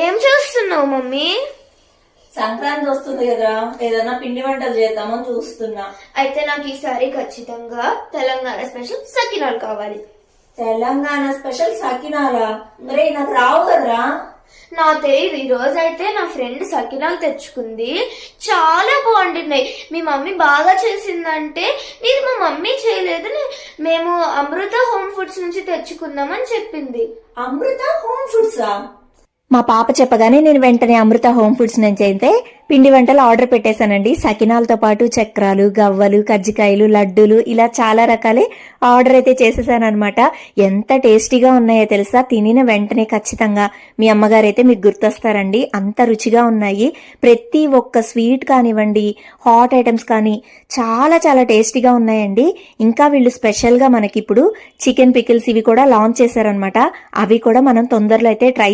ఏం చేస్తున్నావు మమ్మీ? సంక్రాంతి వస్తుంది కదా, ఏదైనా పిండి వంటలు చేద్దామని చూస్తున్నా. అయితే నాకు ఈసారి ఖచ్చితంగా తెలంగాణ స్పెషల్ సకినాలు కావాలి. తెలంగాణ స్పెషల్ సకినాలా? మరే నాకు రావు కదరా. నా తెలియదు. ఈ రోజు అయితే నా ఫ్రెండ్ సకినాలు తెచ్చుకుంది, చాలా బాగుంటున్నాయి. మీ మమ్మీ బాగా చేసిందంటే ఇది మా మమ్మీ చేయలేదు, మేము అమృత హోమ్ ఫుడ్స్ నుంచి తెచ్చుకున్నామని చెప్పింది. అమృత హోమ్ ఫుడ్సా? మా పాప చెప్పగానే నేను వెంటనే అమృత హోమ్ ఫుడ్స్ నుంచి అయితే పిండి వంటలు ఆర్డర్ పెట్టేశానండి. సకినాలతో పాటు చక్రాలు, గవ్వలు, కజ్జికాయలు, లడ్డూలు ఇలా చాలా రకాలే ఆర్డర్ అయితే చేసేసాను అనమాట. ఎంత టేస్టీగా ఉన్నాయో తెలుసా? తినిన వెంటనే ఖచ్చితంగా మీ అమ్మగారు అయితే మీకు గుర్తొస్తారండి, అంత రుచిగా ఉన్నాయి. ప్రతి ఒక్క స్వీట్ కానివ్వండి, హాట్ ఐటమ్స్ కానీ చాలా చాలా టేస్టీగా ఉన్నాయండి. ఇంకా వీళ్ళు స్పెషల్ గా మనకి ఇప్పుడు చికెన్ పికిల్స్ ఇవి కూడా లాంచ్ చేశారనమాట. అవి కూడా మనం తొందరలో అయితే ట్రై